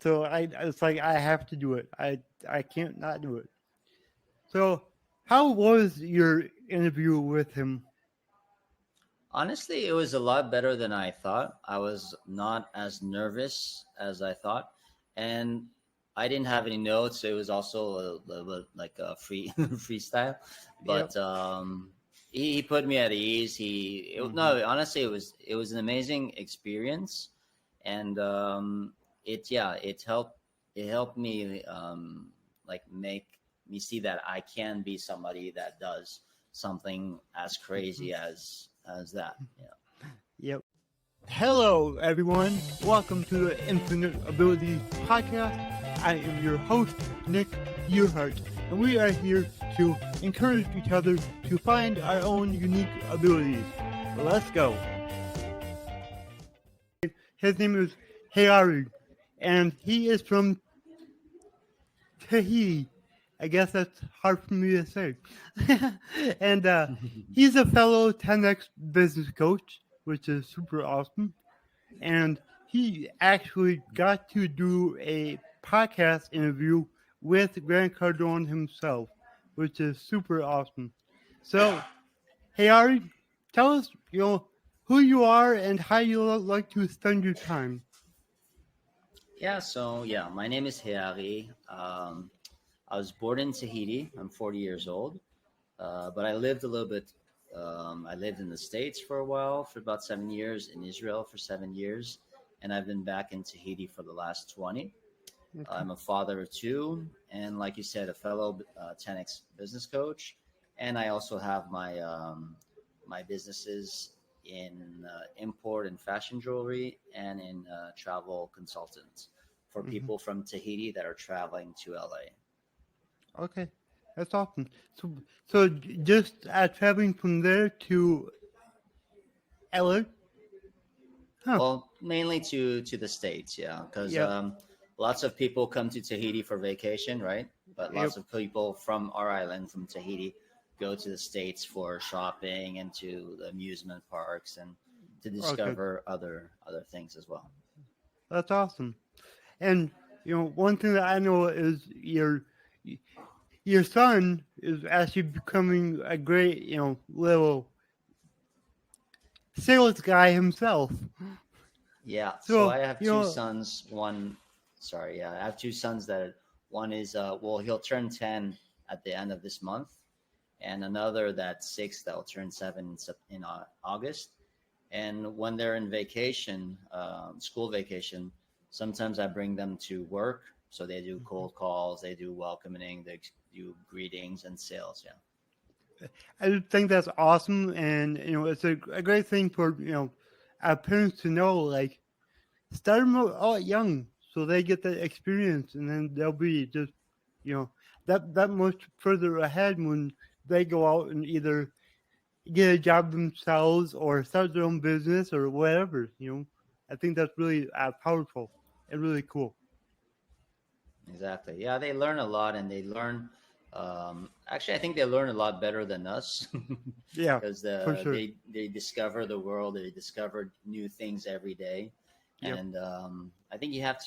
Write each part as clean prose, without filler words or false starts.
So it's like I have to do it. I can't not do it. So how was your interview with him? Honestly, it was a lot better than I thought. I was not as nervous as I thought, and I didn't have any notes. So it was also a little bit like a free freestyle, Yep. but he put me at ease. Hmm. No, honestly, it was an amazing experience, and it helped me like make me see that I can be somebody that does something as crazy as that. Yeah. Yep. Hello, everyone. Welcome to the Infinite Abilities Podcast. I am your host, Nick Yerhart, and we are here to encourage each other to find our own unique abilities. Let's go. His name is Heiarii, and he is from Tahiti. I guess that's hard for me to say. And he's a fellow 10x business coach, which is super awesome. And he actually got to do a podcast interview with Grant Cardone himself, which is super awesome. So, hey Ari, tell us, who you are and how you like to spend your time. Yeah, my name is Heiarii. I was born in Tahiti. I'm 40 years old, but I lived a little bit. I lived in the States for a while, for about 7 years, in Israel for 7 years, and I've been back in Tahiti for the last 20. Okay. I'm a father of two, and like you said, a fellow 10x business coach, and I also have my businesses in import and fashion jewelry, and in travel consultants for Hmm. people from Tahiti that are traveling to LA. Okay. That's awesome. So just traveling from there to LA? Huh. Well, mainly to the states, yeah, because Yep. lots of people come to Tahiti for vacation, right? But Yep. lots of people from our island, from Tahiti, go to the states for shopping and to the amusement parks and to Okay. discover other things as well. That's awesome. And one thing that I know is your son is actually becoming a great, little sales guy himself. Yeah, so So I have two sons. Sorry, yeah, I have two sons that one is well, he'll turn 10 at the end of this month, and another that's 6 that will turn 7 in August. And when they're in vacation, school vacation, sometimes I bring them to work. So they do cold calls, they do welcoming, they do greetings and sales. Yeah, I just think that's awesome, and it's a great thing for our parents to know. Like, start them out young so they get the experience, and then they'll be just you know that much further ahead when they go out and either get a job themselves or start their own business or whatever. I think that's really powerful and really cool. exactly. Yeah, they learn a lot and they learn. Actually, I think they learn a lot better than us Yeah, because for sure. they discover the world, they discover new things every day. Yep. And I think you have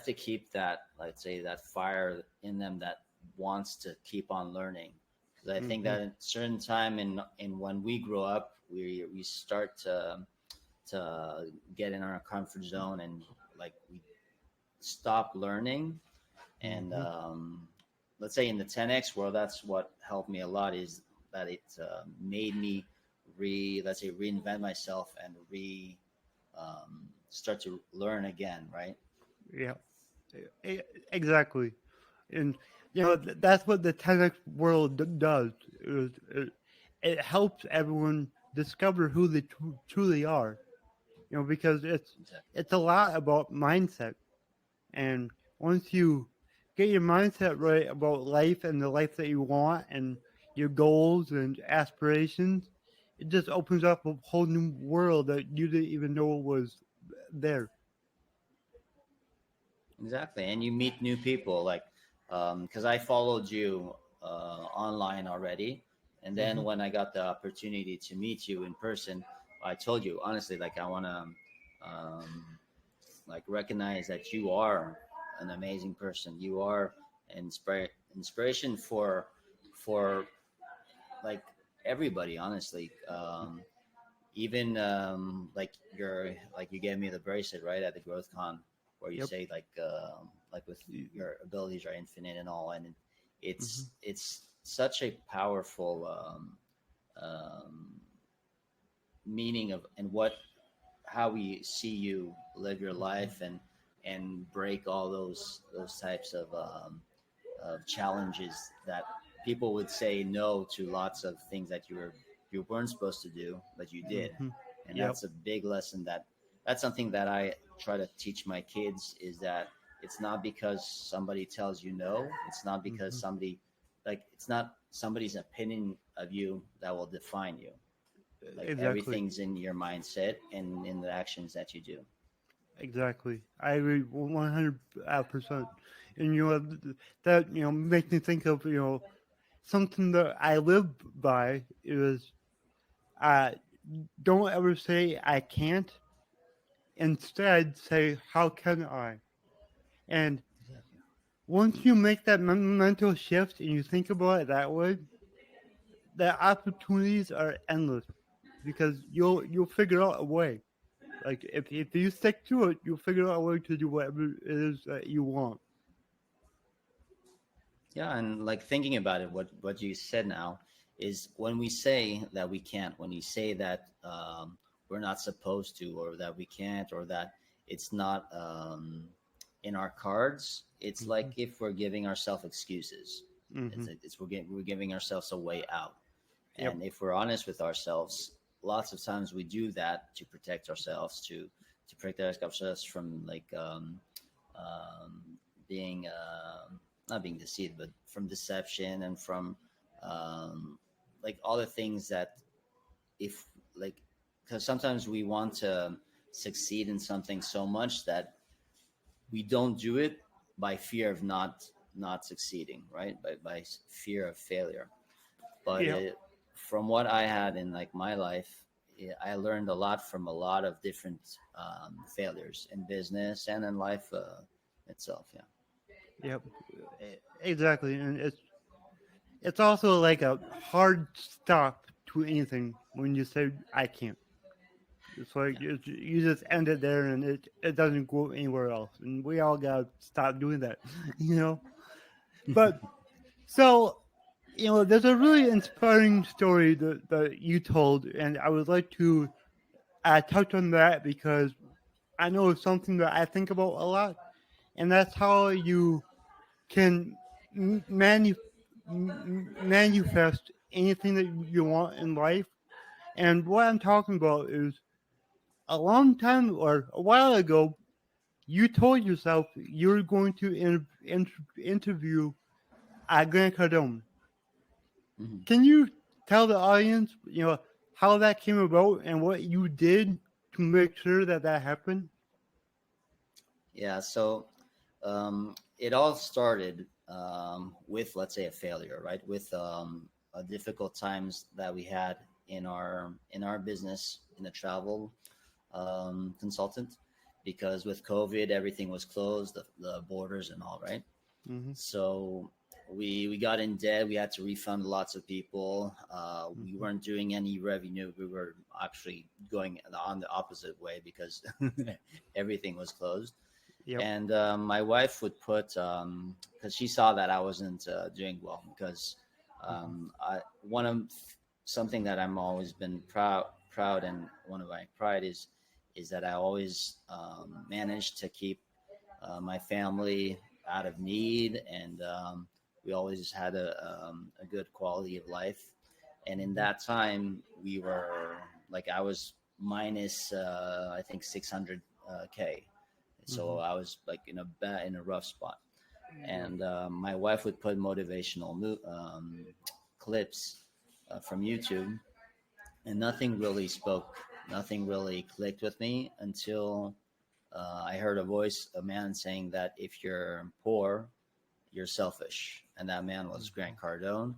to keep that, let's say, that fire in them that wants to keep on learning, because I think Hmm. that at a certain time in when we grow up, we start to get in our comfort zone, and like we stop learning. And Hmm. let's say in the 10x world, that's what helped me a lot, is that it made me let's say, reinvent myself and start to learn again, right? Yeah. Exactly. And that's what the TEDx world does. It helps everyone discover who they truly are. Because it's a lot about mindset. And once you get your mindset right about life and the life that you want and your goals and aspirations, it just opens up a whole new world that you didn't even know was there. Exactly, and you meet new people, like because I followed you online already, and then Hmm. when I got the opportunity to meet you in person, I told you honestly, like I want to um, like recognize that you are an amazing person. You are inspiration for like everybody, honestly. Even like you gave me the bracelet right at the Growthcon, where you Yep. say like with your abilities are infinite and all, and Mm-hmm. it's such a powerful um, meaning of and what how we see you live your life and break all those types of challenges that people would say no to lots of things that you weren't supposed to do but you did, Mm-hmm. and Yep. that's a big lesson that's something that I try to teach my kids is that it's not because somebody tells you no, it's not because Mm-hmm. somebody like it's not somebody's opinion of you that will define you. Like Exactly. everything's in your mindset and in the actions that you do. Exactly. I agree 100%. And that makes me think of something that I live by is uh don't ever say I can't. Instead, say how can I. And Exactly. once you make that mental shift and you think about it that way, the opportunities are endless because you'll figure out a way. Like if you stick to it, you'll figure out a way to do whatever it is that you want. Yeah, and like thinking about it, what you said now is when we say that we can't, when you say that we're not supposed to, or that we can't, or that it's not in our cards, it's like Hmm. if we're giving ourselves excuses. Hmm. We're giving ourselves a way out. Yep. And if we're honest with ourselves, lots of times we do that to protect ourselves, to protect ourselves from um, being not being deceived, but from deception and from um, like all the things that if like because sometimes we want to succeed in something so much that we don't do it by fear of not succeeding, right? By fear of failure. But Yep. from what I had in like my life, I learned a lot from a lot of different failures in business and in life itself. Yeah. Yep. Exactly. And it's also like a hard stop to anything when you say I can't. It's like Yeah. you just end it there, and it doesn't go anywhere else. And we all gotta stop doing that, you know. But so there's a really inspiring story that you told, and I would like to touch on that because I know it's something that I think about a lot, and that's how you can manifest anything that you want in life. And what I'm talking about is a long time or a while ago, you told yourself you were going to interview Grant Cardone. Mhm. Can you tell the audience, how that came about and what you did to make sure that that happened? Yeah. So it all started with, let's say, a failure, right? With difficult times that we had in our business in the travel consultant, because with COVID, everything was closed, the borders and all, right? Mm-hmm. So we got in debt. We had to refund lots of people. We Mm-hmm. weren't doing any revenue. We were actually going on the opposite way because everything was closed. Yep. And my wife would put because she saw that I wasn't doing well because Mm-hmm. one of something that I'm always been proud and one of my pride is that I always managed to keep my family out of need, and we always had a good quality of life. And in Mm-hmm. that time, we were like I was minus I think 600 k, Mm-hmm. so I was like in a rough spot. Yep. And my wife would put motivational clips from YouTube, and nothing really spoke, nothing really clicked with me until I heard a voice, a man saying that if you're poor, you're selfish. And that man was Mm-hmm. Grant Cardone.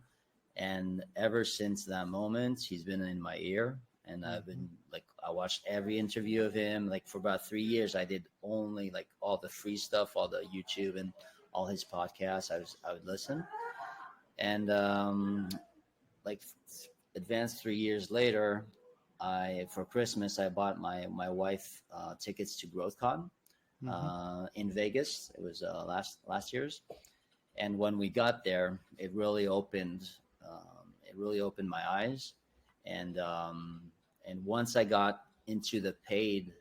And ever since that moment, he's been in my ear. And I've Mm-hmm. been like, I watched every interview of him. Like for about 3 years, I did only like all the free stuff, all the YouTube and all his podcasts. I would listen, and like advanced 3 years later, I for Christmas I bought my wife tickets to Growthcon Mm-hmm. in Vegas. It was last year's, and when we got there, it really opened my eyes, and once I got into the paid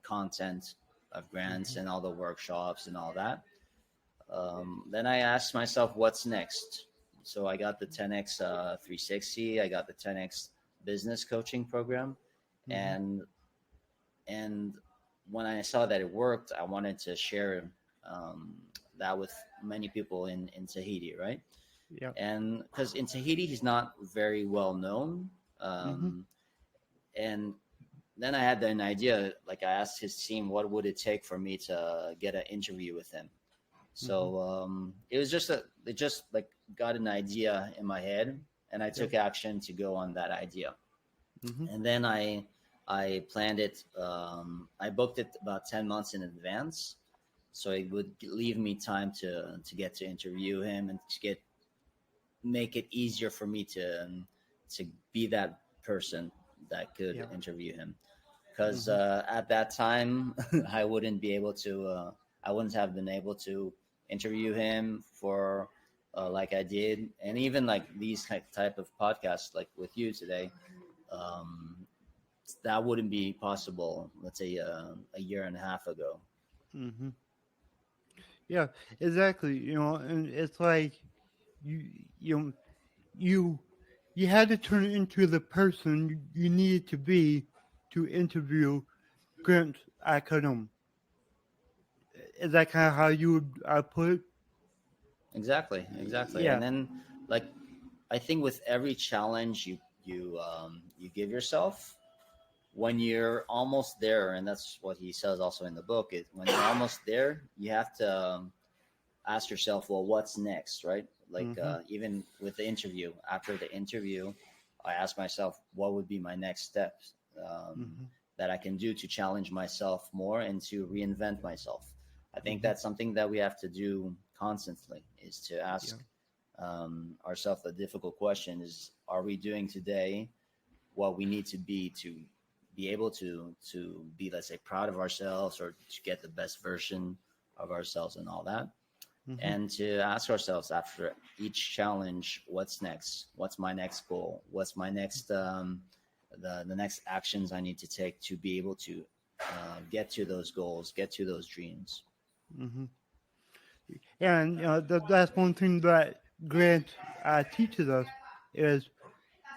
content of grants Mm-hmm. and all the workshops and all that, then I asked myself, what's next? So I got the 10x 360. I got the 10x business coaching program, Mm-hmm. and and when I saw that it worked, I wanted to share um, that with many people in Tahiti, right? Yep. And because in Tahiti he's not very well known, Mm-hmm. um, and then I had an idea. Like I asked his team, what would it take for me to get an interview with him? Mm-hmm. So it just like got an idea in my head, and I Yep. took action to go on that idea. Mm-hmm. And then I planned it. I booked it about 10 months in advance, so it would leave me time to get to interview him and to get make it easier for me to be that person that could Yeah. interview him. Because Mm-hmm. at that time, I wouldn't be able to. I wouldn't have been able to interview him for like I did, and even like these type of podcasts, like with you today. Um, that wouldn't be possible. Let's say a year and a half ago. Mm-hmm. Yeah. Exactly. And it's like you you know, you you had to turn into the person you needed to be to interview Grant Cardone. Is that kind of how you would put it? Exactly, exactly. And Yeah. then like I think with every challenge you give yourself, when you're almost there, and that's what he says also in the book, is when you're almost there, you have to ask yourself, well, what's next, right? Like Mm-hmm. even with the interview, after the interview, I ask myself, what would be my next steps Mm-hmm. that I can do to challenge myself more and to reinvent myself. I think Mm-hmm. that's something that we have to do constantly, is to Yeah. ask ourselves the difficult question: is are we doing today what we need to be able to be, let's say, proud of ourselves, or to get the best version of ourselves and all that, Mm-hmm. and to ask ourselves after each challenge, what's next? What's my next goal? What's my next the next actions I need to take to be able to get to those goals, get to those dreams. Mm-hmm. And that's one thing that Grant teaches us is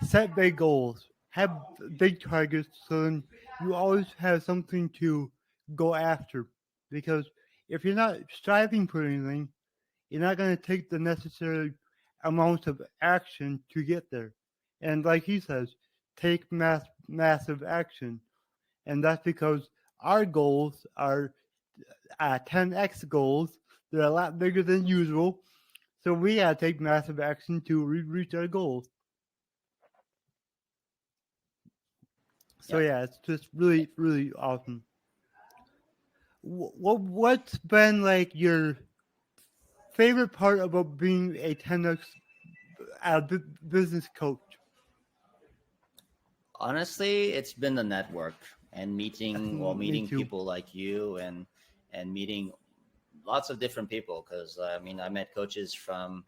set big goals, have big targets, so then you always have something to go after. Because if you're not striving for anything, you're not going to take the necessary amount of action to get there. And like he says, take massive action. And that's because our goals are 10x goals. They're a lot bigger than usual. So we gotta take massive action to reach our goals. So Yep. yeah, it's just really, really awesome. What's been like your favorite part about being a 10x business coach? Honestly, it's been the network and Me meeting too. people like you, and meeting lots of different people. Because I mean, I met coaches from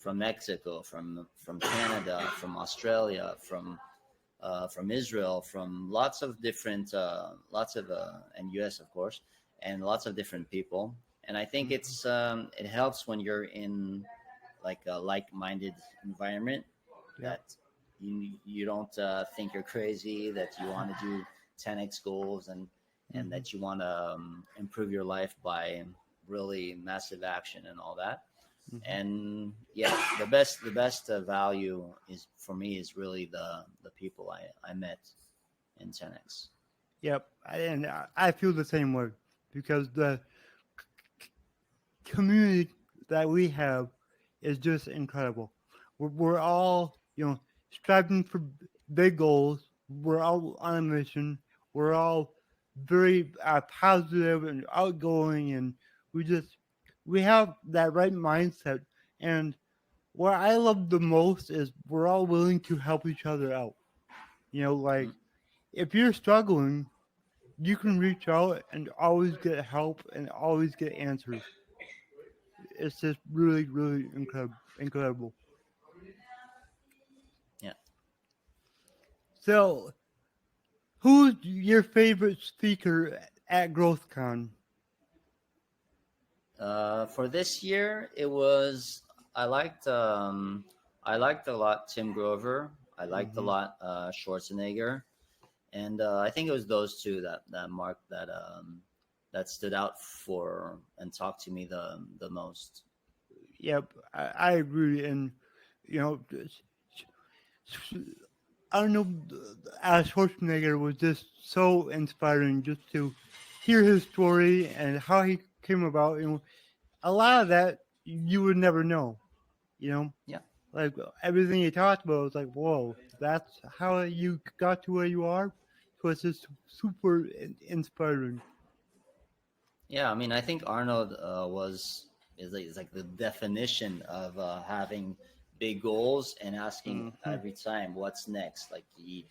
Mexico, from Canada, from Australia, from Israel, from lots of different, lots of, and US, of course, and lots of different people. And I think Mm-hmm. it helps when you're in like a like-minded environment, Yep. that you don't think you're crazy, that you want to do 10x goals, and Mm-hmm. that you want to improve your life by really massive action and all that. Mm-hmm. And yeah, the best value is for me is really the people I met in 10x. Yep. And I feel the same way because the community that we have is just incredible. We're all, striving for big goals. We're all on a mission. we're all very positive and outgoing, and we just we have that right mindset. And what I love the most is we're all willing to help each other out. Mhm. Like if you're struggling, you can reach out and always get help and always get answers. It's just really, really incredible. Yeah. So, who's your favorite speaker at Growthcon? For this year, it was I liked I liked a lot Tim Grover. I liked a Mm-hmm. lot Schwarzenegger, and I think it was those two that marked that stood out for and talked to me the most. Yep, I agree. And you know, I don't know, Schwarzenegger was just so inspiring just to hear his story and how he came about. A lot of that you would never know. You know, Yeah. like everything he talked about was like, whoa, that's how you got to where you are. So it's just super inspiring. Yeah, I mean, I think Arnold is like the definition of having big goals and asking Mm-hmm. every time what's next. Like he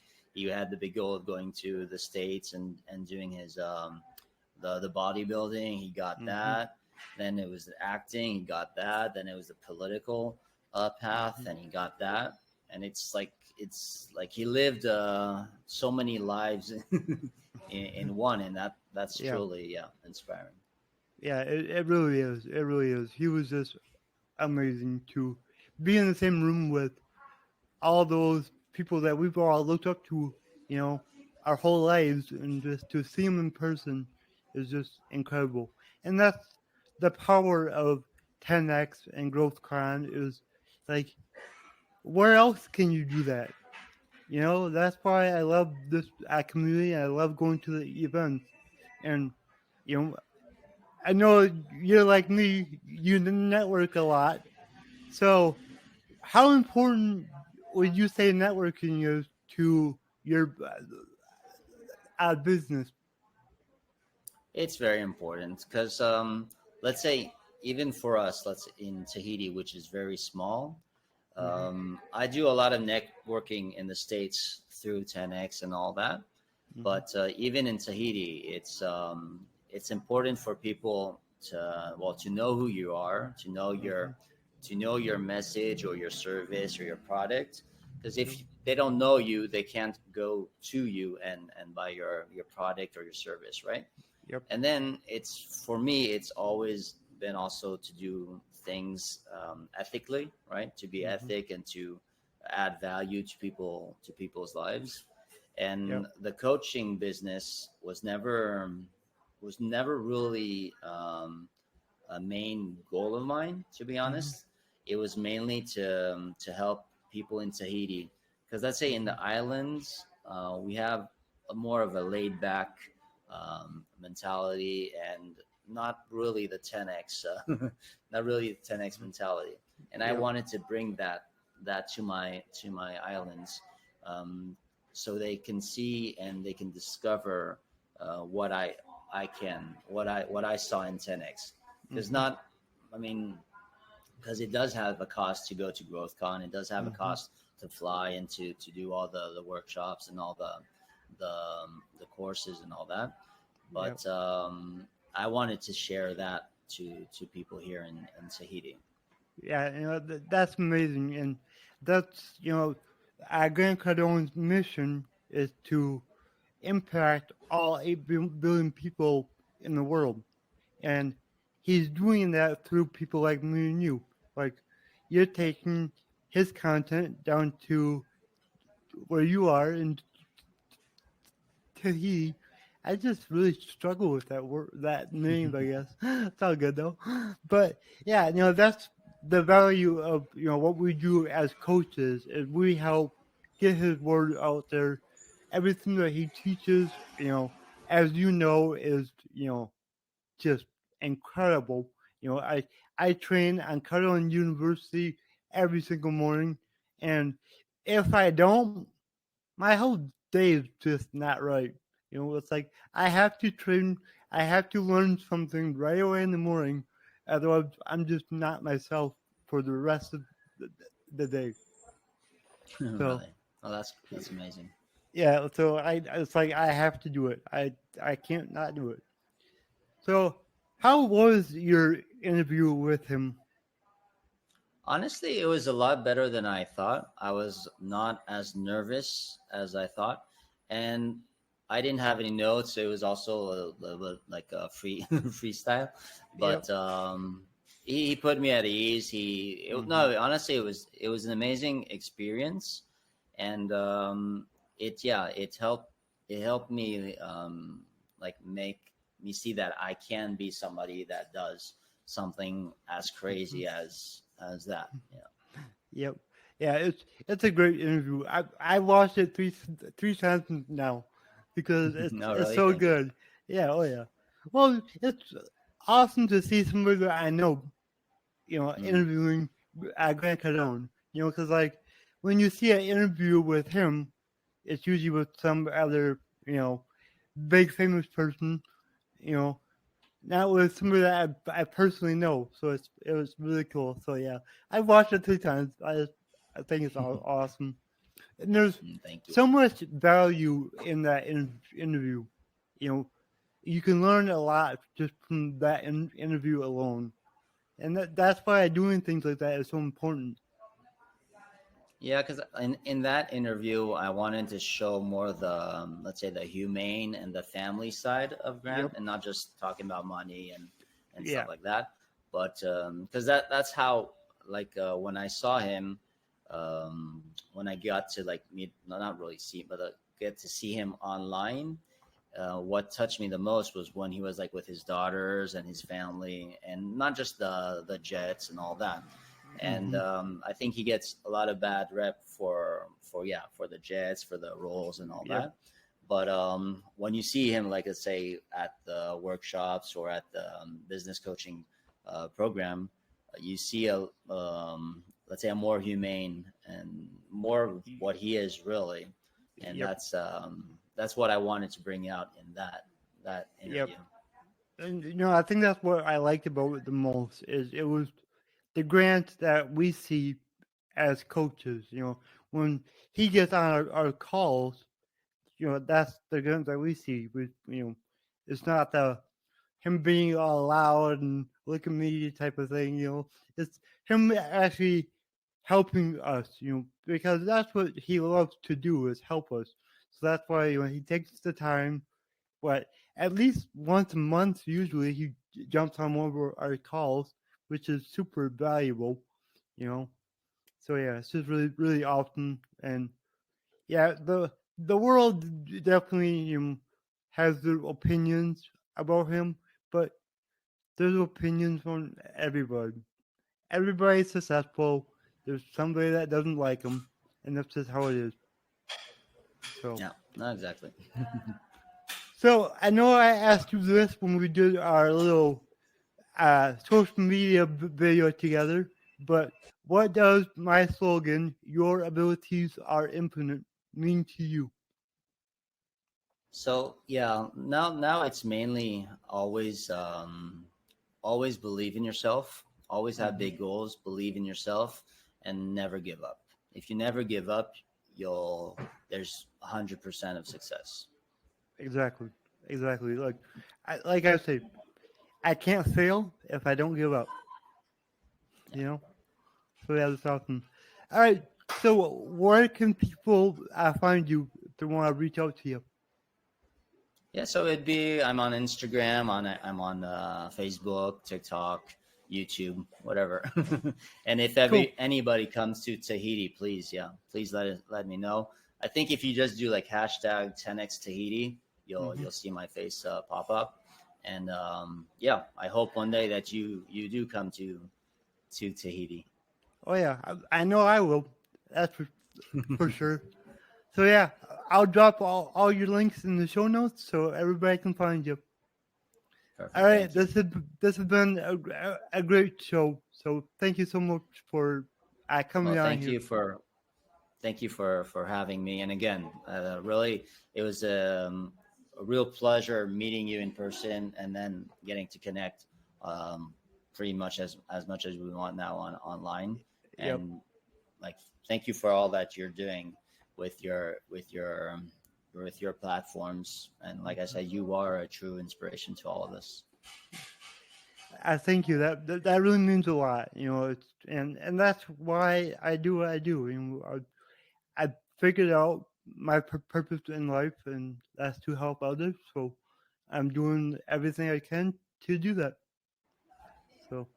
had the big goal of going to the states and doing his the bodybuilding. He got Mm-hmm. that. Then it was the acting. He got that. Then it was the political path, Mm-hmm. and he got that. And it's like he lived so many lives in one, and that's Yeah, truly inspiring. yeah, it really is. It really is. He was just amazing to be in the same room with all those people that we've all looked up to, you know, our whole lives, and just to see them in person is just incredible. And that's the power of 10x and GrowthCon is like, where else can you do that? That's why I love this community. I love going to the events, and you know, I know you're like me. You network a lot, so how important would you say networking is to your business? It's very important because let's say even for us, let's in Tahiti, which is very small. Mm-hmm. I do a lot of networking in the states through 10x and all that. Mm-hmm. But even in Tahiti, it's important for people to well to know who you are, Mm-hmm. to know your message or your service or your product. Because Yep. if they don't know you, they can't go to you and buy your product or your service, right? Yep. And then it's for me, it's always been also to do things ethically, right? To be Mm-hmm. ethic and to add value to people's lives. Yep. And the coaching business was never really a main goal of mine, to be Mm-hmm. honest. It was mainly to help people in Tahiti, because let's say in Mm-hmm. the islands we have a more of a laid back mentality and not really the 10x, not really the 10x mentality. And I Yep. wanted to bring that to my islands, um, so they can see and they can discover what I can what I saw in 10x, because Mm-hmm. not I mean because it does have a cost to go to GrowthCon. It does have a Mm-hmm. cost to fly and to do all the workshops and all the courses and all that. Yep. But I wanted to share that to people here in Tahiti. Yeah, that's amazing, and that's Grand Cardone's mission is to impact all 8 billion people in the world, and he's doing that through people like me and you. Like, you're taking his content down to where you are in Tahiti. I just really struggle with that word, that name. I guess it's all good though. But yeah, that's the value of what we do as coaches is we help get his word out there. Everything that he teaches, as is just incredible. I train on Cardone University every single morning, and if I don't, my whole day is just not right. It's like I have to train, I have to learn something right away in the morning, otherwise I'm just not myself for the rest of the day. So Really? Oh, that's amazing. yeah, so it's like I have to do it. I can't not do it. So how was your interview with him? Honestly, it was a lot better than I thought. I was not as nervous as I thought, and I didn't have any notes. So it was also a little bit like a free freestyle, Yep. but he put me at ease. Hmm. No, honestly, it was an amazing experience, and it helped me like make me see that I can be somebody that does something as Hmm. crazy as that. Yeah. Yep. Yeah, it's a great interview. I watched it three times now because No, it's really. so Thank you. good. Yeah. Oh yeah. Well, it's awesome to see somebody that I know, Mm. interviewing Grant Cardone. Because like when you see an interview with him, it's usually with some other, you know, big famous person. You know, not with somebody that I personally know. So it was really cool. So yeah, I watched it 3 times. I think it's awesome, and there's Thank you. so much value in that interview. You know, you can learn a lot just from that interview alone, and that's why doing things like that is so important. Yeah, because in that interview, I wanted to show more the let's say the humane and the family side of Grant, Yep. and not just talking about money and stuff Yeah. like that. But because that's how like when I saw him, when I got to like meet, not really see, but get to see him online. What touched me the most was when he was like with his daughters and his family, and not just the jets and all that. And Hmm. I think he gets a lot of bad rep for the jets, for the roles and all Yep. that. But when you see him, like let's say at the workshops or at the business coaching program, you see a let's say a more humane and more what he is really, and Yep. that's what I wanted to bring out in that Yep. interview. And I think that's what I liked about it the most is it was the grants that we see as coaches. When he gets on our calls, that's the grants that we see. It's not the him being all loud and look at me type of thing. It's him actually helping us. Because that's what he loves to do is help us. So that's why he takes the time, but at least once a month, usually he jumps on one of our calls, which is super valuable. You know, so yeah, it's just really really awesome, and yeah, the world definitely has their opinions about him, but there's opinions from everybody. Everybody's successful. There's somebody that doesn't like him, and that's just how it is. So, Yeah, not exactly. so I know I asked you this when we did our little social media video together, but what does my slogan, "Your abilities are infinite," mean to you? So yeah, now it's mainly always believe in yourself, always have Hmm. big goals, believe in yourself, and never give up. If you never give up, you'll there's 100% of success. Exactly, exactly. Like I say, I can't fail if I don't give up. Yeah. You know, so yeah, that's awesome. All right, so where can people find you if they want to reach out to you? Yeah, so it'd be I'm on Instagram, I'm on Facebook, TikTok, YouTube, whatever. And if Cool. anybody comes to Tahiti, please let me know. I think if you just do like hashtag 10x Tahiti, Hmm. you'll see my face pop up. And yeah, I hope one day that you do come to Tahiti. Oh yeah, I know I will. That's for sure. So yeah, I'll drop all your links in the show notes so everybody can find you. All Perfect. right, Thank you. this has been a great show. So thank you so much for Well, coming on here. thank you for having me. And again, really, it was a real pleasure meeting you in person and then getting to connect pretty much as much as we want now on online. Yep. And like, thank you for all that you're doing with your platforms. And like I said, you are a true inspiration to all of us. I thank you. That really means a lot. It's and that's why I do what I do. I figured out my purpose in life, and that's to help others. So I'm doing everything I can to do that. So,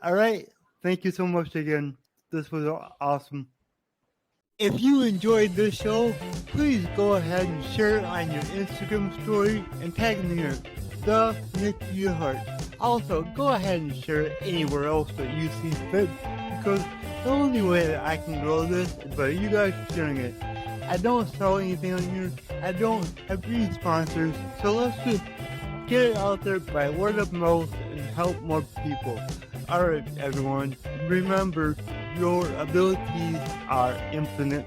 all right. Thank you so much again. This was awesome. If you enjoyed this show, please go ahead and share it on your Instagram story and tag me in it, the Nick Yerhart. Also, go ahead and share it anywhere else that you see fit, because the only way that I can grow this is by you guys sharing it. I don't sell anything on here. I don't have any sponsors, so let's just get it out there by word of mouth and help more people. Alright, everyone, remember, your abilities are infinite.